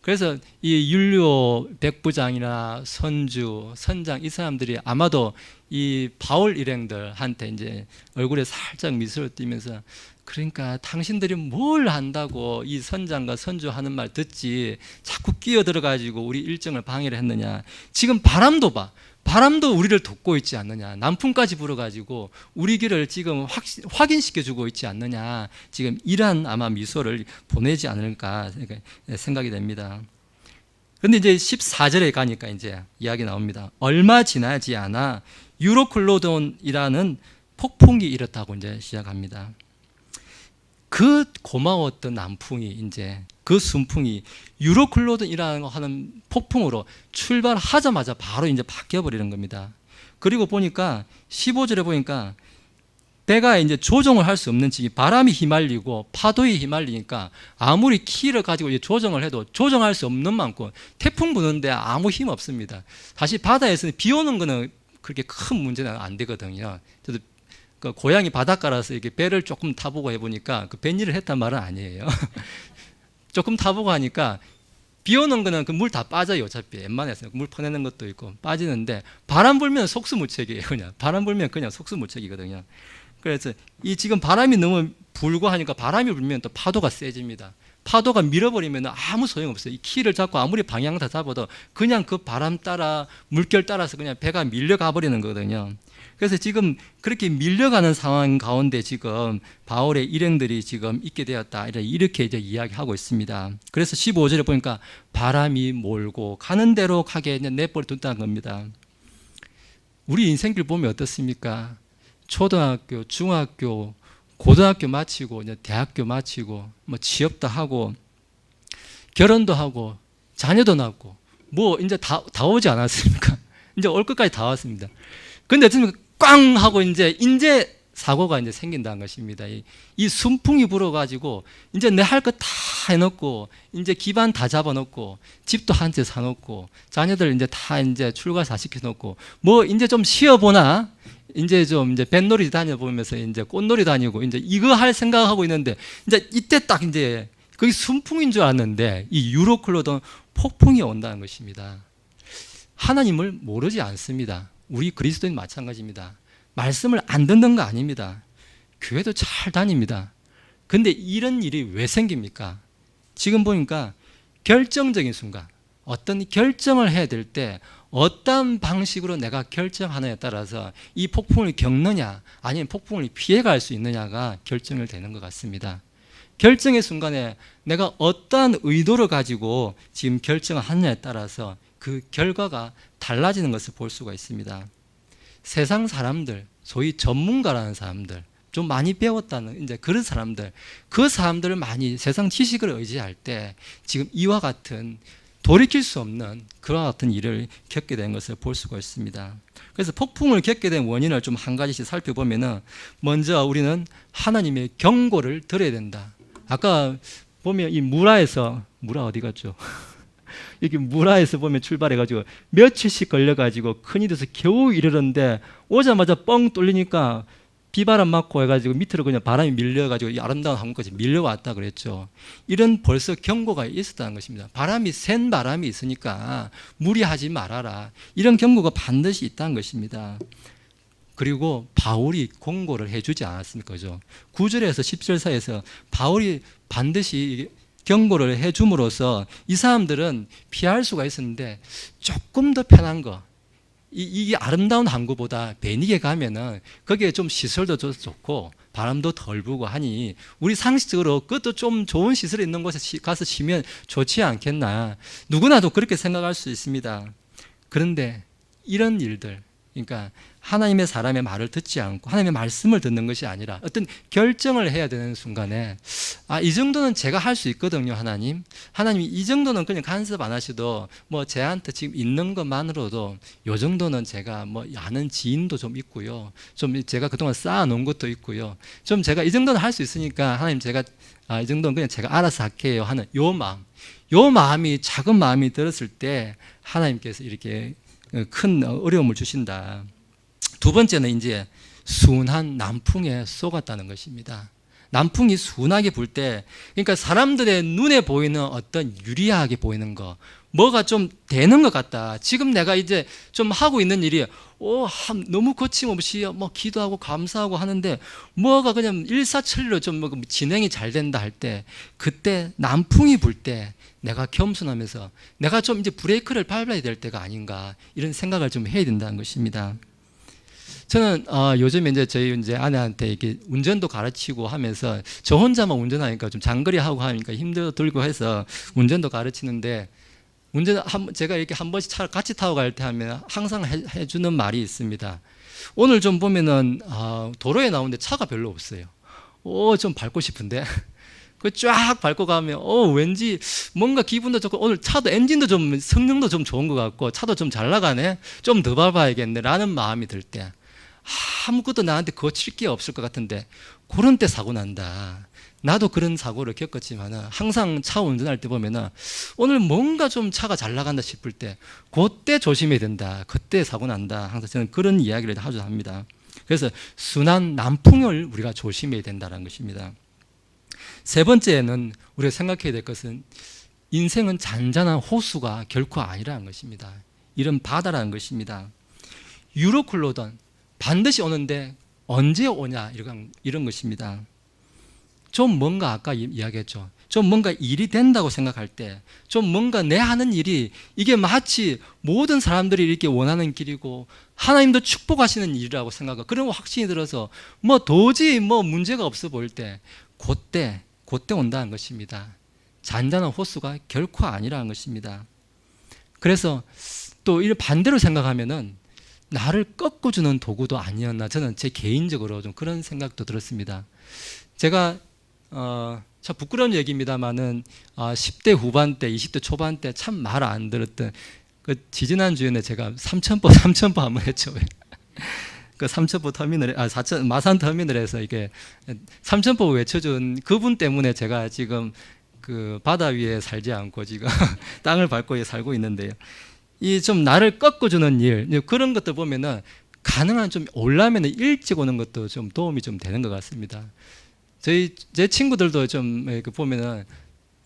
그래서 이 율리오 백부장이나 선주, 선장, 이 사람들이 아마도 이 바울 일행들한테 이제 얼굴에 살짝 미소를 띠면서, 그러니까 당신들이 뭘 한다고 이 선장과 선주 하는 말 듣지 자꾸 끼어들어가지고 우리 일정을 방해를 했느냐. 지금 바람도 봐. 바람도 우리를 돕고 있지 않느냐. 남풍까지 불어가지고 우리 길을 지금 확인시켜주고 있지 않느냐. 지금 이러한 아마 미소를 보내지 않을까 생각이 됩니다. 그런데 이제 14절에 가니까 이제 이야기 나옵니다. 얼마 지나지 않아 유로클로돈이라는 폭풍이 일었다고 이제 시작합니다. 그 고마웠던 남풍이 이제 그 순풍이 유로클로돈이라는 하는 폭풍으로 출발하자마자 바로 이제 바뀌어버리는 겁니다. 그리고 보니까 15절에 보니까 배가 이제 조정을 할 수 없는 지기, 바람이 휘말리고 파도에 휘말리니까 아무리 키를 가지고 이제 조정을 해도 조정할 수 없는 만큼 태풍 부는데 아무 힘 없습니다. 사실 바다에서는 비 오는 거는 그렇게 큰 문제는 안 되거든요. 저도 그 고향이 바닷가라서 이렇게 배를 조금 타보고 해보니까 그 뱃일을 했단 말은 아니에요. 조금 타보고 하니까 비 오는 거는 그 물 다 빠져요. 어차피 웬만해서 물 퍼내는 것도 있고 빠지는데, 바람 불면 속수무책이에요. 그냥 바람 불면 그냥 속수무책이거든요. 그래서 이 지금 바람이 너무 불고 하니까 바람이 불면 또 파도가 세집니다. 파도가 밀어버리면 아무 소용없어요. 이 키를 잡고 아무리 방향 다 잡아도 그냥 그 바람 따라 물결 따라서 그냥 배가 밀려가 버리는 거거든요. 그래서 지금 그렇게 밀려가는 상황 가운데 지금 바울의 일행들이 지금 있게 되었다, 이렇게 이제 이야기하고 있습니다. 그래서 15절에 보니까 바람이 몰고 가는 대로 가게 내버려 둔다는 겁니다. 우리 인생길 보면 어떻습니까? 초등학교, 중학교, 고등학교 마치고 이제 대학교 마치고 뭐 취업도 하고 결혼도 하고 자녀도 낳고 뭐 이제 다 오지 않았습니까? 이제 올 것까지 다 왔습니다. 근데 어떻습니까? 꽝 하고 이제 사고가 이제 생긴다는 것입니다. 이 순풍이 불어가지고 이제 내 할 거 다 해놓고 이제 기반 다 잡아놓고 집도 한 채 사놓고 자녀들 이제 다 이제 출가 다 시켜놓고 뭐 이제 좀 쉬어보나, 이제 좀 이제 뱃놀이 다녀보면서 이제 꽃놀이 다니고 이제 이거 할 생각하고 있는데, 이제 이때 딱 이제 그게 순풍인 줄 알았는데 이 유로클로돈 폭풍이 온다는 것입니다. 하나님을 모르지 않습니다. 우리 그리스도인 마찬가지입니다. 말씀을 안 듣는 거 아닙니다. 교회도 잘 다닙니다. 근데 이런 일이 왜 생깁니까? 지금 보니까 결정적인 순간, 어떤 결정을 해야 될 때 어떤 방식으로 내가 결정하느냐에 따라서 이 폭풍을 겪느냐 아니면 폭풍을 피해갈 수 있느냐가 결정이 되는 것 같습니다. 결정의 순간에 내가 어떠한 의도를 가지고 지금 결정을 하느냐에 따라서 그 결과가 달라지는 것을 볼 수가 있습니다. 세상 사람들, 소위 전문가라는 사람들, 좀 많이 배웠다는 이제 그런 사람들, 그 사람들을 많이 세상 지식을 의지할 때 지금 이와 같은 돌이킬 수 없는 그와 같은 일을 겪게 된 것을 볼 수가 있습니다. 그래서 폭풍을 겪게 된 원인을 좀 한 가지씩 살펴보면은 먼저 우리는 하나님의 경고를 들어야 된다. 아까 보면 이 무라에서 무라 어디 갔죠? 이렇게 무라에서 보면 출발해가지고 며칠씩 걸려가지고 큰일이 돼서 겨우 이르는데 오자마자 뻥 뚫리니까 비바람 맞고 해가지고 밑으로 그냥 바람이 밀려가지고 이 아름다운 항구까지 밀려왔다 그랬죠. 이런 벌써 경고가 있었다는 것입니다. 바람이 센 바람이 있으니까 무리하지 말아라. 이런 경고가 반드시 있다는 것입니다. 그리고 바울이 공고를 해주지 않았습니까? 그죠? 9절에서 10절 사이에서 바울이 반드시 경고를 해줌으로써 이 사람들은 피할 수가 있었는데 조금 더 편한 거, 이게 아름다운 항구보다 베니게 가면은 거기에 좀 시설도 좋고 바람도 덜 불고 하니 우리 상식적으로 그것도 좀 좋은 시설이 있는 곳에 가서 쉬면 좋지 않겠나. 누구나도 그렇게 생각할 수 있습니다. 그런데 이런 일들, 그러니까 하나님의 사람의 말을 듣지 않고 하나님의 말씀을 듣는 것이 아니라 어떤 결정을 해야 되는 순간에 이 정도는 제가 할 수 있거든요. 하나님이 이 정도는 그냥 간섭 안 하셔도 뭐 제한테 지금 있는 것만으로도 요 정도는 제가 뭐 아는 지인도 좀 있고요, 좀 제가 그동안 쌓아놓은 것도 있고요, 좀 제가 이 정도는 할 수 있으니까 하나님 제가 이 정도는 그냥 제가 알아서 할게요 하는 요 마음이 작은 마음이 들었을 때 하나님께서 이렇게 큰 어려움을 주신다. 두 번째는 이제 순한 남풍에 쏘갔다는 것입니다. 남풍이 순하게 불 때, 그러니까 사람들의 눈에 보이는 어떤 유리하게 보이는 거, 뭐가 좀 되는 것 같다. 지금 내가 이제 좀 하고 있는 일이 너무 거침없이 뭐 기도하고 감사하고 하는데 뭐가 그냥 일사천리로 좀 진행이 잘 된다 할 때, 그때 남풍이 불 때 내가 겸손하면서 내가 좀 이제 브레이크를 밟아야 될 때가 아닌가, 이런 생각을 좀 해야 된다는 것입니다. 저는 요즘에 이제 저희 이제 아내한테 이렇게 운전도 가르치고 하면서 저 혼자만 운전하니까 좀 장거리 하고 하니까 힘들고 해서 운전도 가르치는데, 제가 이렇게 한 번씩 차를 같이 타고 갈 때 하면 항상 해주는 말이 있습니다. 오늘 좀 보면은 도로에 나오는데 차가 별로 없어요. 좀 밟고 싶은데 그 쫙 밟고 가면 왠지 뭔가 기분도 좋고, 오늘 차도 엔진도 좀 성능도 좀 좋은 것 같고 차도 좀 잘 나가네, 좀 더 밟아야겠네 라는 마음이 들 때, 아무것도 나한테 거칠 게 없을 것 같은데 그런 때 사고 난다. 나도 그런 사고를 겪었지만 항상 차 운전할 때 보면은 오늘 뭔가 좀 차가 잘 나간다 싶을 때 그때 조심해야 된다, 그때 사고 난다. 항상 저는 그런 이야기를 자주 합니다. 그래서 순한 남풍을 우리가 조심해야 된다는 것입니다. 세 번째는 우리가 생각해야 될 것은 인생은 잔잔한 호수가 결코 아니라는 것입니다. 이런 바다라는 것입니다. 유로클로돈 반드시 오는데 언제 오냐, 이런 것입니다. 좀 뭔가 아까 이야기했죠. 좀 뭔가 일이 된다고 생각할 때, 좀 뭔가 내 하는 일이 이게 마치 모든 사람들이 이렇게 원하는 길이고 하나님도 축복하시는 일이라고 생각하고 그런 확신이 들어서 뭐 도저히 뭐 문제가 없어 보일 때, 그때 온다는 것입니다. 잔잔한 호수가 결코 아니라는 것입니다. 그래서 또 이를 반대로 생각하면은 나를 꺾어주는 도구도 아니었나, 저는 제 개인적으로 좀 그런 생각도 들었습니다. 제가 참 부끄러운 얘기입니다만은 10대 후반 때, 20대 초반 때 참 말 안 들었던 그 지지난주에 제가 삼천포 한번 했죠. 그 삼천포 터미널에 마산 터미널에서 이게 삼천포 외쳐준 그분 때문에 제가 지금 그 바다 위에 살지 않고 지금 땅을 밟고 살고 있는데요. 이 좀 나를 꺾어주는 일, 그런 것들 보면은 가능한 좀 오려면 일찍 오는 것도 좀 도움이 좀 되는 것 같습니다. 제 친구들도 좀 보면은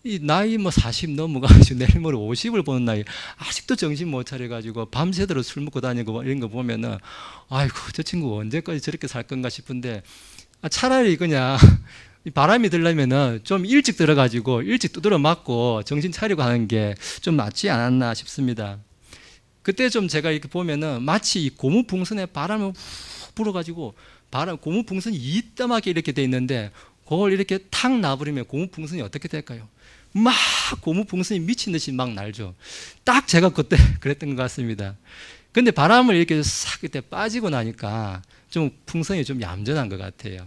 이 나이 뭐 40 넘어가지고 내일 모레 50을 보는 나이 아직도 정신 못 차려가지고 밤새도록 술 먹고 다니고 이런 거 보면은 아이고 저 친구 언제까지 저렇게 살 건가 싶은데 차라리 그냥 바람이 들려면은 좀 일찍 들어가지고 일찍 두드려 맞고 정신 차리고 하는 게 좀 낫지 않았나 싶습니다. 그때 좀 제가 이렇게 보면은 마치 이 고무풍선에 바람을 훅 불어가지고 고무풍선이 이따하게 이렇게 돼 있는데 그걸 이렇게 탁 놔버리면 고무풍선이 어떻게 될까요? 막 고무풍선이 미친 듯이 막 날죠. 딱 제가 그때 그랬던 것 같습니다. 근데 바람을 이렇게 싹 그때 빠지고 나니까 좀 풍선이 좀 얌전한 것 같아요.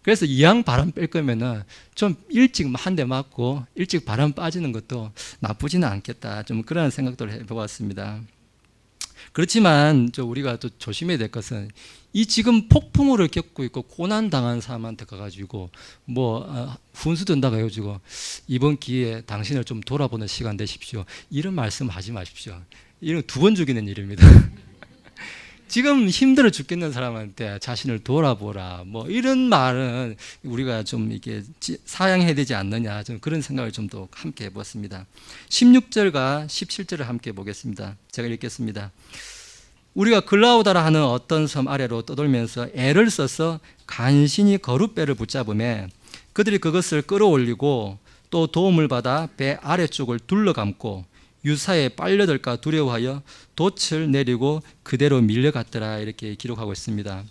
그래서 이왕 바람 뺄 거면은 좀 일찍 한 대 맞고 일찍 바람 빠지는 것도 나쁘지는 않겠다. 좀 그런 생각들을 해보았습니다. 그렇지만 우리가 또 조심해야 될 것은 이 지금 폭풍우를 겪고 있고 고난 당한 사람한테 가가지고 훈수 든다고 해가지고 이번 기회에 당신을 좀 돌아보는 시간 되십시오. 이런 말씀 하지 마십시오. 이런 2번 죽이는 일입니다. 지금 힘들어 죽겠는 사람한테 자신을 돌아보라. 이런 말은 우리가 좀 이게 사양해야 되지 않느냐. 좀 그런 생각을 좀 더 함께 해보았습니다. 16절과 17절을 함께 보겠습니다. 제가 읽겠습니다. 우리가 글라우다라 하는 어떤 섬 아래로 떠돌면서 애를 써서 간신히 거룻배를 붙잡음에 그들이 그것을 끌어올리고 또 도움을 받아 배 아래쪽을 둘러감고 유사에 빨려들까 두려워하여 돛을 내리고 그대로 밀려갔더라. 이렇게 기록하고 있습니다.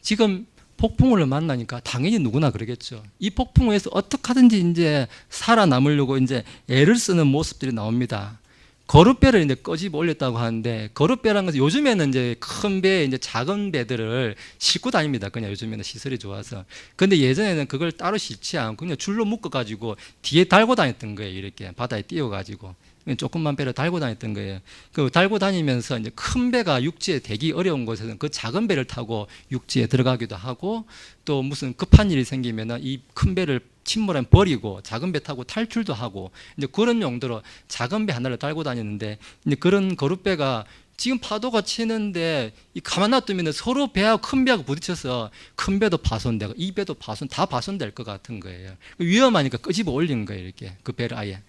지금 폭풍우를 만나니까 당연히 누구나 그러겠죠. 이 폭풍우에서 어떻게 하든지 이제 살아남으려고 이제 애를 쓰는 모습들이 나옵니다. 거룻배를 이제 꺼집어 올렸다고 하는데, 거룻배라는 것은 요즘에는 이제 큰 배에 이제 작은 배들을 싣고 다닙니다. 그냥 요즘에는 시설이 좋아서. 근데 예전에는 그걸 따로 싣지 않고 그냥 줄로 묶어가지고 뒤에 달고 다녔던 거예요. 이렇게 바다에 띄워가지고. 조금만 배를 달고 다녔던 거예요. 그 달고 다니면서 이제 큰 배가 육지에 대기 어려운 곳에서는 그 작은 배를 타고 육지에 들어가기도 하고, 또 무슨 급한 일이 생기면은 이 큰 배를 침몰하면 버리고 작은 배 타고 탈출도 하고, 이제 그런 용도로 작은 배 하나를 달고 다녔는데, 이제 그런 거룻배가 지금 파도가 치는데 가만 놔두면 서로 배하고 큰 배하고 부딪혀서 큰 배도 파손되고 이 배도 다 파손될 것 같은 거예요. 위험하니까 끄집어 올린 거예요. 이렇게 그 배를 아예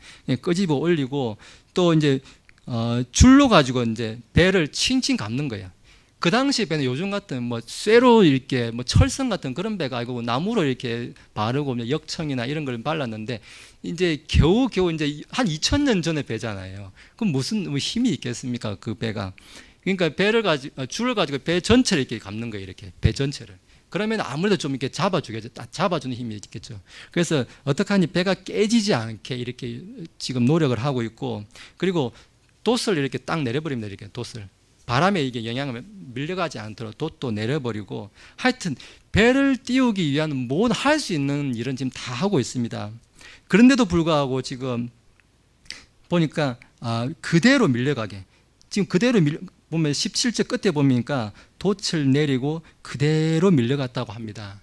끄집어 올리고, 또 이제 줄로 가지고 이제 배를 칭칭 감는 거예요. 그 당시 배는 요즘 같은 쇠로 이렇게 철선 같은 그런 배가 아니고 나무로 이렇게 바르고 역청이나 이런 걸 발랐는데, 이제 겨우 이제 한 2000년 전의 배잖아요. 그럼 무슨 힘이 있겠습니까? 그 배가. 그러니까 줄을 가지고 배 전체를 이렇게 감는 거예요. 이렇게 배 전체를. 그러면 아무래도 좀 이렇게 잡아주겠죠. 딱 잡아주는 힘이 있겠죠. 그래서 어떻게 하니 배가 깨지지 않게 이렇게 지금 노력을 하고 있고, 그리고 돛을 이렇게 딱 내려버립니다. 이렇게 돛을. 바람에 이게 영향을 밀려가지 않도록 돛도 내려버리고, 하여튼 배를 띄우기 위한 모든 할 수 있는 일은 지금 다 하고 있습니다. 그런데도 불구하고 지금 보니까 그대로 밀려가게, 지금 그대로 보면 17절 끝에 보니까 돛을 내리고 그대로 밀려갔다고 합니다.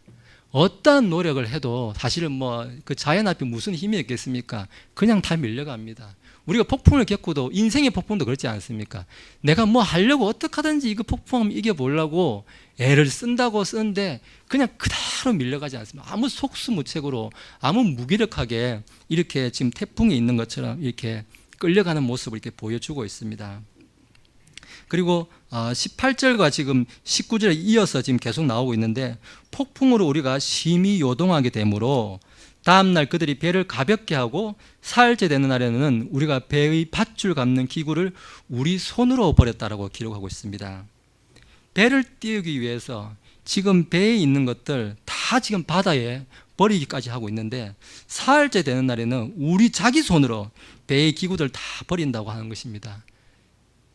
어떠한 노력을 해도 사실은 그 자연 앞에 무슨 힘이 있겠습니까? 그냥 다 밀려갑니다. 우리가 폭풍을 겪고도, 인생의 폭풍도 그렇지 않습니까? 내가 하려고 어떻게 하든지 이거 폭풍을 이겨보려고 애를 쓴다고 쓰는데 그냥 그대로 밀려가지 않습니다. 아무 속수무책으로, 아무 무기력하게 이렇게 지금 태풍이 있는 것처럼 이렇게 끌려가는 모습을 이렇게 보여주고 있습니다. 그리고 18절과 지금 19절에 이어서 지금 계속 나오고 있는데, 폭풍으로 우리가 심히 요동하게 되므로 다음날 그들이 배를 가볍게 하고 사흘째 되는 날에는 우리가 배의 밧줄 감는 기구를 우리 손으로 버렸다라고 기록하고 있습니다. 배를 띄우기 위해서 지금 배에 있는 것들 다 지금 바다에 버리기까지 하고 있는데, 사흘째 되는 날에는 우리 자기 손으로 배의 기구들 다 버린다고 하는 것입니다.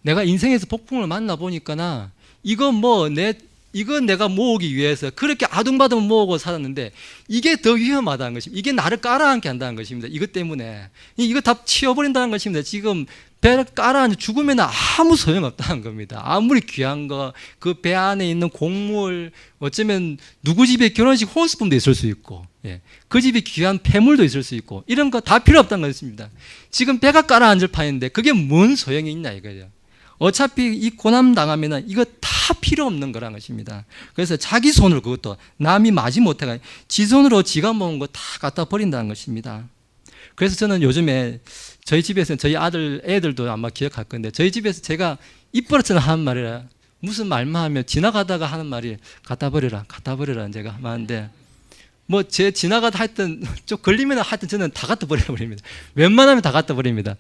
내가 인생에서 폭풍을 만나보니까 이건 내가 모으기 위해서 그렇게 아둥바둥 모으고 살았는데 이게 더 위험하다는 것입니다. 이게 나를 깔아앉게 한다는 것입니다. 이것 때문에 이거 다 치워버린다는 것입니다. 지금 배를 깔아앉아 죽으면 아무 소용없다는 겁니다. 아무리 귀한 거, 그 배 안에 있는 곡물, 어쩌면 누구 집에 결혼식 호스품도 있을 수 있고, 그 집에 귀한 폐물도 있을 수 있고, 이런 거 다 필요 없다는 것입니다. 지금 배가 깔아앉을 판인데 그게 뭔 소용이 있냐 이거죠. 어차피 이 고난 당하면 이거 다 필요 없는 거라는 것입니다. 그래서 자기 손으로, 그것도 남이 마지 못해가 지 손으로 지가 먹은 거 다 갖다 버린다는 것입니다. 그래서 저는 요즘에 저희 집에서 저희 애들도 아마 기억할 건데 저희 집에서 제가 입버릇처럼 하는 말이라 무슨 말만 하면 지나가다가 하는 말이 갖다 버려라 제가 하는데 뭐 제 지나가다 하여튼 좀 걸리면 하여튼 저는 다 갖다 버립니다. 웬만하면 다 갖다 버립니다.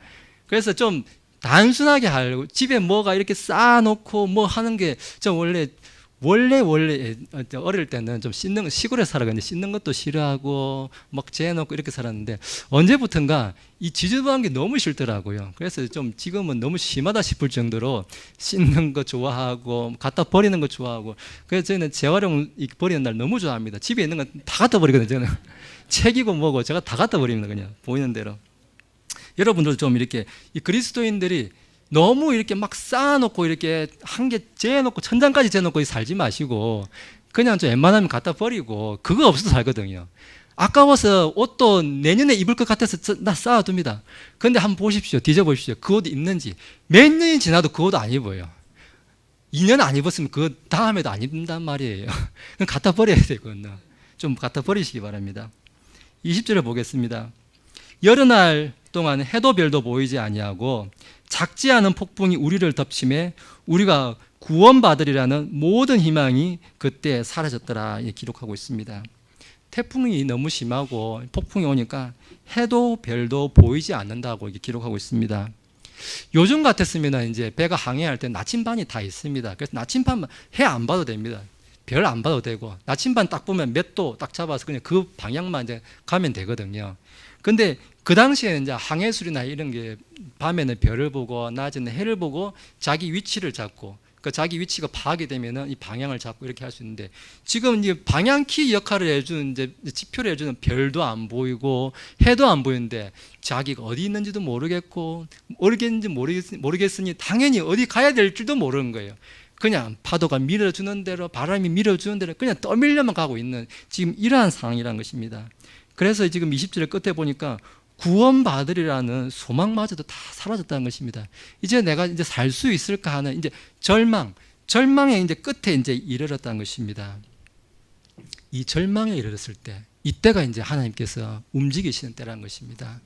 그래서 좀 단순하게 하려고 집에 뭐가 이렇게 쌓아놓고 뭐 하는 게 저 원래 어릴 때는 좀 씻는 시골에 살아가는데 씻는 것도 싫어하고 막 재놓고 이렇게 살았는데 언제부턴가 이 지저분한 게 너무 싫더라고요. 그래서 좀 지금은 너무 심하다 싶을 정도로 씻는 거 좋아하고 갖다 버리는 거 좋아하고 그래서 저는 재활용 버리는 날 너무 좋아합니다. 집에 있는 건 다 갖다 버리거든요. 저는 책이고 뭐고 제가 다 갖다 버립니다. 그냥 보이는 대로. 여러분들 좀 이렇게 이 그리스도인들이 너무 이렇게 막 쌓아놓고 이렇게 한 개 재놓고 천장까지 재놓고 살지 마시고 그냥 좀 웬만하면 갖다 버리고 그거 없어도 살거든요. 아까워서 옷도 내년에 입을 것 같아서 나 쌓아둡니다. 그런데 한번 보십시오. 뒤져보십시오. 그 옷 있는지 몇 년이 지나도 그 옷 안 입어요. 2년 안 입었으면 그 다음에도 안 입는단 말이에요. 그럼 갖다 버려야 되거든요. 좀 갖다 버리시기 바랍니다. 20절을 보겠습니다. 여러 날 동안 해도 별도 보이지 아니하고 작지 않은 폭풍이 우리를 덮침에 우리가 구원받으리라는 모든 희망이 그때 사라졌더라 기록하고 있습니다. 태풍이 너무 심하고 폭풍이 오니까 해도 별도 보이지 않는다고 기록하고 있습니다. 요즘 같았으면 이제 배가 항해할 때 나침반이 다 있습니다. 그래서 나침반만 해 안 봐도 됩니다. 별 안 봐도 되고 나침반 딱 보면 몇 도 딱 잡아서 그냥 그 방향만 이제 가면 되거든요. 근데 그 당시에는 이제 항해술이나 이런 게 밤에는 별을 보고 낮에는 해를 보고 자기 위치를 잡고 그 자기 위치가 파악이 되면은 이 방향을 잡고 이렇게 할 수 있는데 지금 이제 방향키 역할을 해주는 이제 지표를 해주는 별도 안 보이고 해도 안 보이는데 자기가 어디 있는지도 모르겠고 모르겠는지 모르겠으니 당연히 어디 가야 될 줄도 모르는 거예요. 그냥 파도가 밀어주는 대로 바람이 밀어주는 대로 그냥 떠밀려만 가고 있는 지금 이러한 상황이라는 것입니다. 그래서 지금 20절 끝에 보니까 구원받으리라는 소망마저도 다 사라졌다는 것입니다. 이제 내가 이제 살 수 있을까 하는 이제 절망의 이제 끝에 이제 이르렀다는 것입니다. 이 절망에 이르렀을 때 이때가 이제 하나님께서 움직이시는 때라는 것입니다.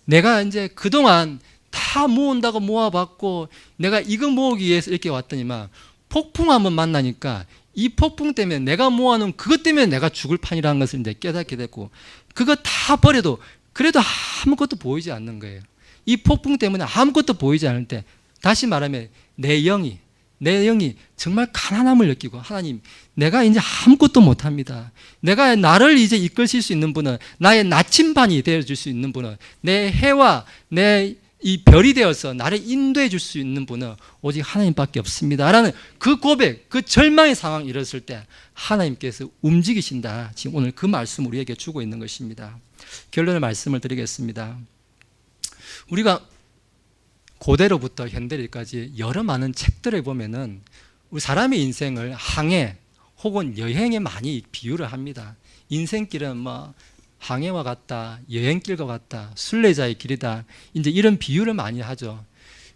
내가 이제 그동안 다 모은다고 모아봤고 내가 이거 모으기 위해서 이렇게 왔더니만 폭풍 한번 만나니까 이 폭풍 때문에 내가 모아놓은 그것 때문에 내가 죽을 판이라는 것을 이제 깨닫게 됐고 그거 다 버려도 그래도 아무것도 보이지 않는 거예요. 이 폭풍 때문에 아무것도 보이지 않을 때 다시 말하면 내 영이 정말 가난함을 느끼고 하나님 내가 이제 아무것도 못합니다. 내가 나를 이제 이끌실 수 있는 분은 나의 나침반이 되어줄 수 있는 분은 내 해와 내 이 별이 되어서 나를 인도해 줄 수 있는 분은 오직 하나님밖에 없습니다 라는 그 고백, 그 절망의 상황이 이뤘을 때 하나님께서 움직이신다. 지금 오늘 그 말씀 우리에게 주고 있는 것입니다. 결론의 말씀을 드리겠습니다. 우리가 고대로부터 현대까지 여러 많은 책들을 보면은 우리 사람의 인생을 항해 혹은 여행에 많이 비유를 합니다. 인생길은 뭐 항해와 같다, 여행길과 같다, 순례자의 길이다. 이제 이런 비유를 많이 하죠.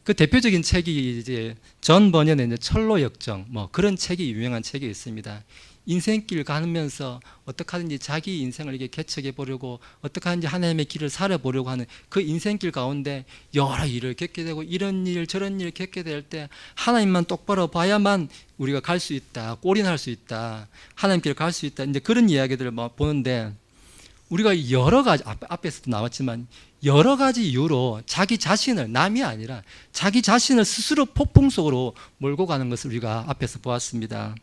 그 대표적인 책이 이제 존 버년의 이제 철로 역정, 뭐 그런 책이 유명한 책이 있습니다. 인생길 가면서 어떻게 하든지 자기 인생을 이렇게 개척해 보려고 어떻게 하든지 하나님의 길을 살아보려고 하는 그 인생길 가운데 여러 일을 겪게 되고 이런 일 저런 일을 겪게 될 때 하나님만 똑바로 봐야만 우리가 갈 수 있다, 골인할 수 있다, 하나님 길을 갈 수 있다. 이제 그런 이야기들을 막 보는데 우리가 여러 가지 앞에서도 나왔지만 여러 가지 이유로 자기 자신을 남이 아니라 자기 자신을 스스로 폭풍 속으로 몰고 가는 것을 우리가 앞에서 보았습니다.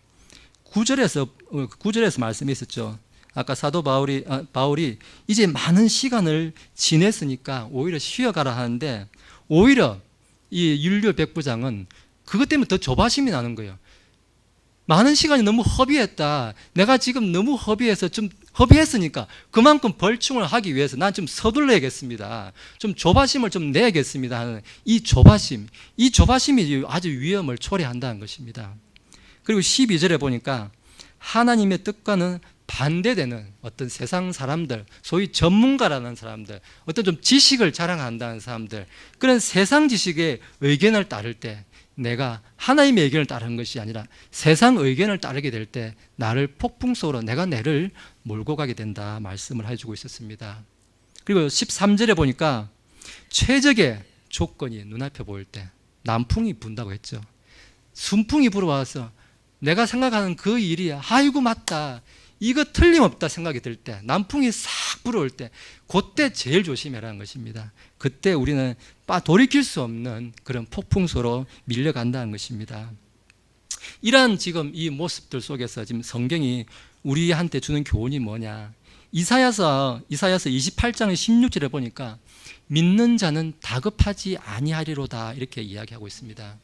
9절에서 말씀이 있었죠. 아까 사도 바울이 이제 많은 시간을 지냈으니까 오히려 쉬어가라 하는데 오히려 이 율리오 백부장은 그것 때문에 더 조바심이 나는 거예요. 많은 시간이 너무 허비했다. 내가 지금 너무 허비해서 좀 허비했으니까 그만큼 벌충을 하기 위해서 난 좀 서둘러야겠습니다. 좀 조바심을 좀 내야겠습니다 하는 이 조바심이 아주 위험을 초래한다는 것입니다. 그리고 12절에 보니까 하나님의 뜻과는 반대되는 어떤 세상 사람들, 소위 전문가라는 사람들, 어떤 좀 지식을 자랑한다는 사람들, 그런 세상 지식의 의견을 따를 때 내가 하나님의 의견을 따르는 것이 아니라 세상 의견을 따르게 될 때 나를 폭풍 속으로 내가 내를 몰고 가게 된다 말씀을 해주고 있었습니다. 그리고 13절에 보니까 최적의 조건이 눈앞에 보일 때 남풍이 분다고 했죠. 순풍이 불어와서 내가 생각하는 그 일이 아이고 맞다, 이거 틀림없다 생각이 들 때, 남풍이 싹 불어올 때, 그때 제일 조심해라는 것입니다. 그때 우리는 돌이킬 수 없는 그런 폭풍소로 밀려간다는 것입니다. 이러한 지금 이 모습들 속에서 지금 성경이 우리한테 주는 교훈이 뭐냐? 이사야서 28장 16절에 보니까 믿는 자는 다급하지 아니하리로다 이렇게 이야기하고 있습니다.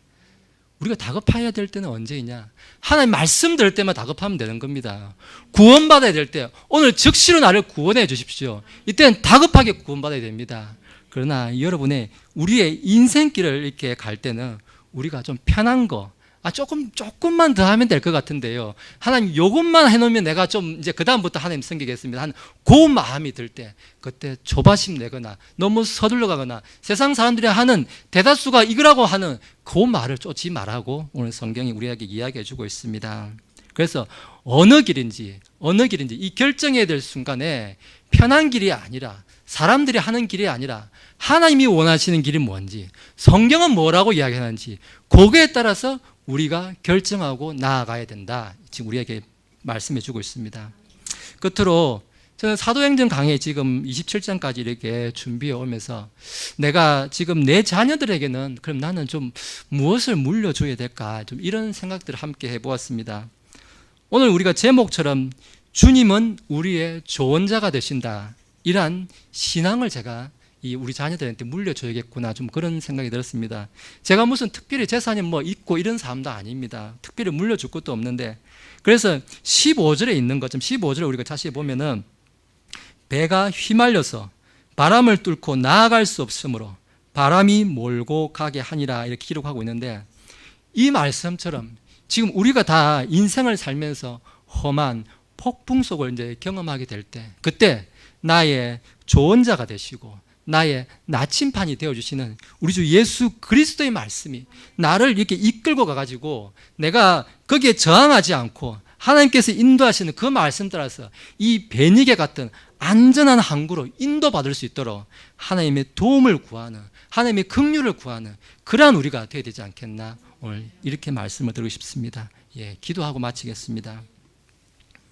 우리가 다급해야 될 때는 언제이냐? 하나님 말씀 들을 때만 다급하면 되는 겁니다. 구원받아야 될 때 오늘 즉시로 나를 구원해 주십시오. 이때는 다급하게 구원받아야 됩니다. 그러나 여러분의 우리의 인생길을 이렇게 갈 때는 우리가 좀 편한 거, 조금만 더 하면 될 것 같은데요, 하나님 요것만 해놓으면 내가 좀 이제 그다음부터 하나님 섬기겠습니다 한 그 마음이 들 때, 그때 조바심 내거나 너무 서둘러 가거나 세상 사람들이 하는 대다수가 이거라고 하는 그 말을 쫓지 말라고 오늘 성경이 우리에게 이야기해 주고 있습니다. 그래서 어느 길인지 이 결정해야 될 순간에 편한 길이 아니라, 사람들이 하는 길이 아니라 하나님이 원하시는 길이 뭔지, 성경은 뭐라고 이야기하는지 거기에 따라서 우리가 결정하고 나아가야 된다, 지금 우리에게 말씀해 주고 있습니다. 끝으로 저는 사도행전 강의 지금 27장까지 이렇게 준비해 오면서 내가 지금 내 자녀들에게는 그럼 나는 좀 무엇을 물려줘야 될까, 좀 이런 생각들을 함께 해보았습니다. 오늘 우리가 제목처럼 주님은 우리의 조언자가 되신다, 이러한 신앙을 제가 우리 자녀들한테 물려줘야겠구나, 좀 그런 생각이 들었습니다. 제가 무슨 특별히 재산이 있고 이런 사람도 아닙니다. 특별히 물려줄 것도 없는데, 그래서 15절에 있는 것, 좀 15절에 우리가 자세히 보면은 배가 휘말려서 바람을 뚫고 나아갈 수 없으므로 바람이 몰고 가게 하니라, 이렇게 기록하고 있는데, 이 말씀처럼 지금 우리가 다 인생을 살면서 험한 폭풍 속을 이제 경험하게 될 때, 그때 나의 조언자가 되시고 나의 나침판이 되어주시는 우리 주 예수 그리스도의 말씀이 나를 이렇게 이끌고 가가지고 내가 거기에 저항하지 않고 하나님께서 인도하시는 그 말씀 따라서 이 배니게 같은 안전한 항구로 인도받을 수 있도록 하나님의 도움을 구하는, 하나님의 긍휼을 구하는 그러한 우리가 되어야 되지 않겠나, 오늘 이렇게 말씀을 드리고 싶습니다. 기도하고 마치겠습니다.